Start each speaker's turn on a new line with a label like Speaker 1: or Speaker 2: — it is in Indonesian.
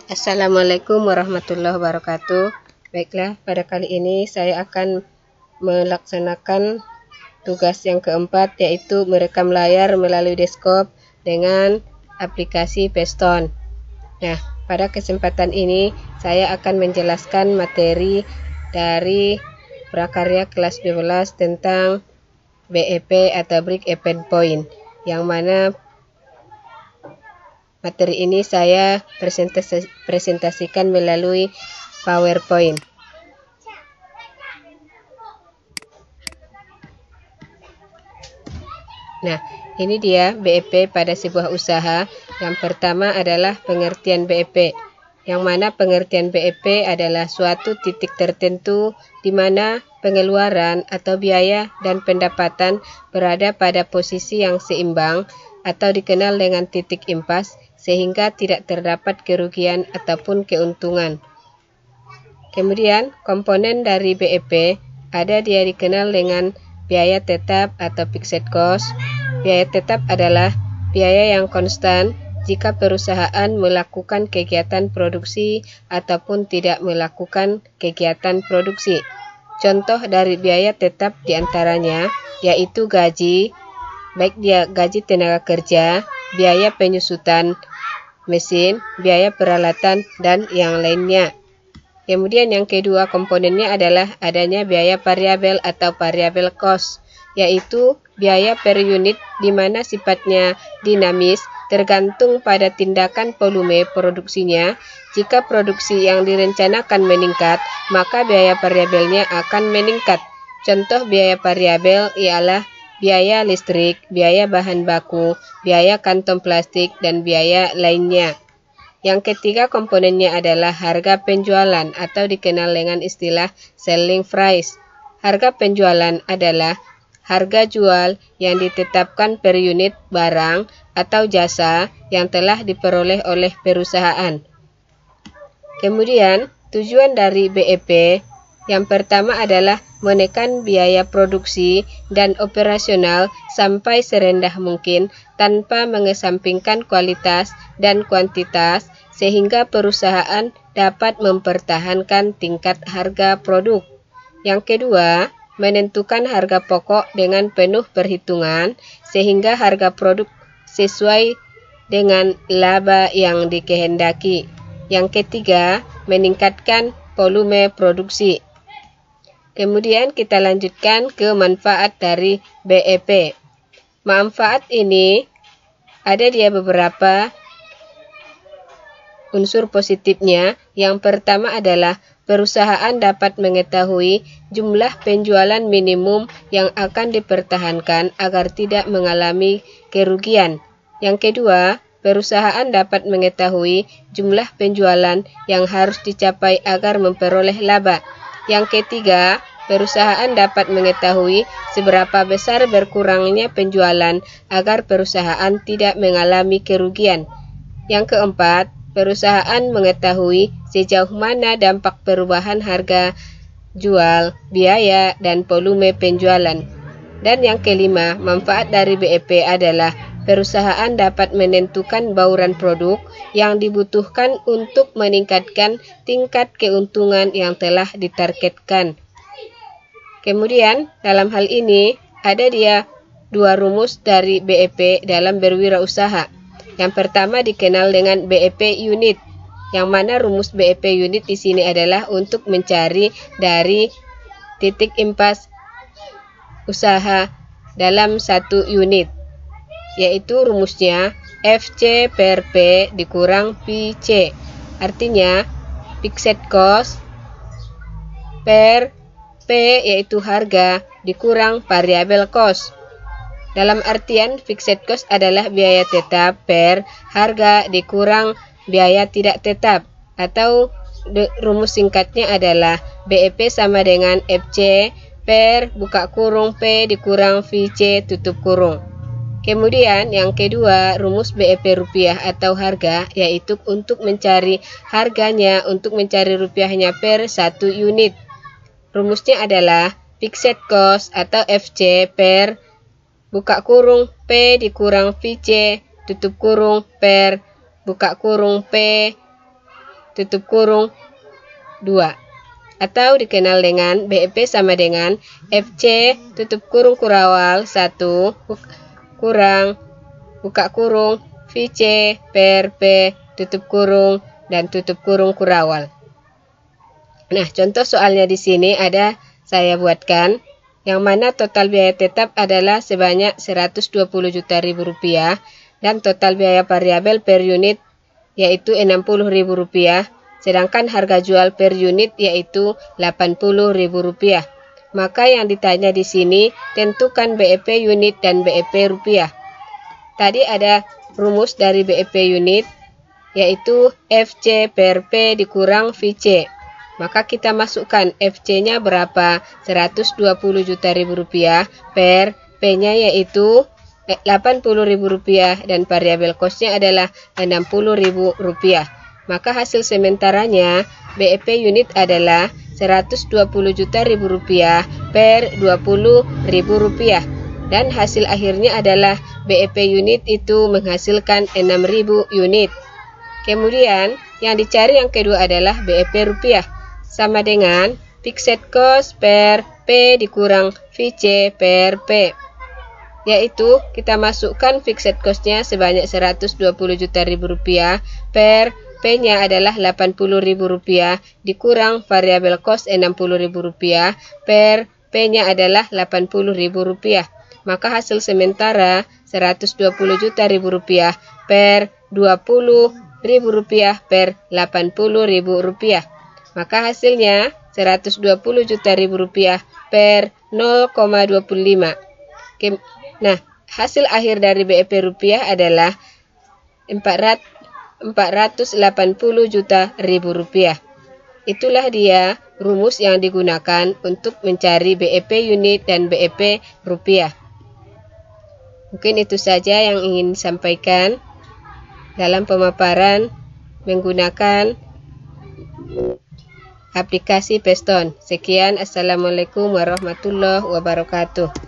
Speaker 1: Assalamualaikum warahmatullahi wabarakatuh. Baiklah, pada kali ini saya akan melaksanakan tugas yang keempat, yaitu merekam layar melalui desktop dengan aplikasi Peaston. Nah, pada kesempatan ini saya akan menjelaskan materi dari prakarya kelas 12 tentang BEP atau Break Even Point, yang mana materi ini saya presentasikan melalui PowerPoint. Nah, ini dia BEP pada sebuah usaha. Yang pertama adalah pengertian BEP, yang mana pengertian BEP adalah suatu titik tertentu di mana pengeluaran atau biaya dan pendapatan berada pada posisi yang seimbang atau dikenal dengan titik impas, sehingga tidak terdapat kerugian ataupun keuntungan. Kemudian, komponen dari BEP ada dia dikenal dengan biaya tetap atau fixed cost. Biaya tetap adalah biaya yang konstan jika perusahaan melakukan kegiatan produksi ataupun tidak melakukan kegiatan produksi. Contoh dari biaya tetap diantaranya yaitu gaji, baik dia gaji tenaga kerja, biaya penyusutan mesin, biaya peralatan, dan yang lainnya. Kemudian yang kedua komponennya adalah adanya biaya variabel atau variable cost, yaitu biaya per unit di mana sifatnya dinamis tergantung pada tindakan volume produksinya. Jika produksi yang direncanakan meningkat, maka biaya variabelnya akan meningkat. Contoh biaya variabel ialah biaya listrik, biaya bahan baku, biaya kantong plastik, dan biaya lainnya. Yang ketiga komponennya adalah harga penjualan atau dikenal dengan istilah selling price. Harga penjualan adalah harga jual yang ditetapkan per unit barang atau jasa yang telah diperoleh oleh perusahaan. Kemudian, tujuan dari BEP yang pertama adalah menekan biaya produksi dan operasional sampai serendah mungkin tanpa mengesampingkan kualitas dan kuantitas, sehingga perusahaan dapat mempertahankan tingkat harga produk. Yang kedua, menentukan harga pokok dengan penuh perhitungan sehingga harga produk sesuai dengan laba yang dikehendaki. Yang ketiga, meningkatkan volume produksi. Kemudian kita lanjutkan ke manfaat dari BEP. Manfaat ini ada dia beberapa unsur positifnya. Yang pertama adalah perusahaan dapat mengetahui jumlah penjualan minimum yang akan dipertahankan agar tidak mengalami kerugian. Yang kedua, perusahaan dapat mengetahui jumlah penjualan yang harus dicapai agar memperoleh laba. Yang ketiga, perusahaan dapat mengetahui seberapa besar berkurangnya penjualan agar perusahaan tidak mengalami kerugian. Yang keempat, perusahaan mengetahui sejauh mana dampak perubahan harga jual, biaya, dan volume penjualan. Dan yang kelima, manfaat dari BEP adalah perusahaan dapat menentukan bauran produk yang dibutuhkan untuk meningkatkan tingkat keuntungan yang telah ditargetkan. Kemudian, dalam hal ini, ada dia dua rumus dari BEP dalam berwirausaha. Yang pertama dikenal dengan BEP unit, yang mana rumus BEP unit di sini adalah untuk mencari dari titik impas usaha dalam satu unit, yaitu rumusnya FC per P dikurang PC. Artinya fixed cost per P yaitu harga dikurang variable cost. Dalam artian fixed cost adalah biaya tetap per harga dikurang biaya tidak tetap, atau rumus singkatnya adalah BEP sama dengan FC per buka kurung P dikurang VC tutup kurung. Kemudian yang kedua, rumus BEP rupiah atau harga, yaitu untuk mencari harganya, untuk mencari rupiahnya per satu unit. Rumusnya adalah fixed cost atau FC per buka kurung P dikurang VC tutup kurung per buka kurung P tutup kurung 2. Atau dikenal dengan BEP sama dengan FC tutup kurung kurawal 1 kurang buka kurung VC per P tutup kurung dan tutup kurung kurawal. Nah, contoh soalnya di sini ada saya buatkan, yang mana total biaya tetap adalah sebanyak 120 juta rupiah dan total biaya variabel per unit yaitu 60.000 rupiah. Sedangkan harga jual per unit yaitu 80.000 rupiah. Maka yang ditanya di sini tentukan BEP unit dan BEP rupiah. Tadi ada rumus dari BEP unit yaitu FC per P dikurang VC. Maka kita masukkan FC-nya berapa? 120 juta rupiah per P-nya yaitu 80.000 rupiah dan variabel cost-nya adalah 60.000 rupiah. Maka hasil sementaranya BEP unit adalah 120 juta rupiah per 20.000 rupiah. Dan hasil akhirnya adalah BEP unit itu menghasilkan 6.000 unit. Kemudian yang dicari yang kedua adalah BEP rupiah. Sama dengan fixed cost per P dikurang VC per P. Yaitu kita masukkan fixed cost-nya sebanyak 120 juta rupiah per P-nya adalah 80.000 rupiah dikurang variabel cost 60.000 rupiah per P-nya adalah 80.000 rupiah. Maka hasil sementara 120 juta rupiah per 20.000 rupiah per 80.000 rupiah. Maka hasilnya 120 juta rupiah per 0,25. Nah, hasil akhir dari BEP rupiah adalah 480 juta rupiah. Itulah dia rumus yang digunakan untuk mencari BEP unit dan BEP rupiah. Mungkin itu saja yang ingin disampaikan dalam pemaparan menggunakan aplikasi Peston. Sekian, assalamualaikum warahmatullahi wabarakatuh.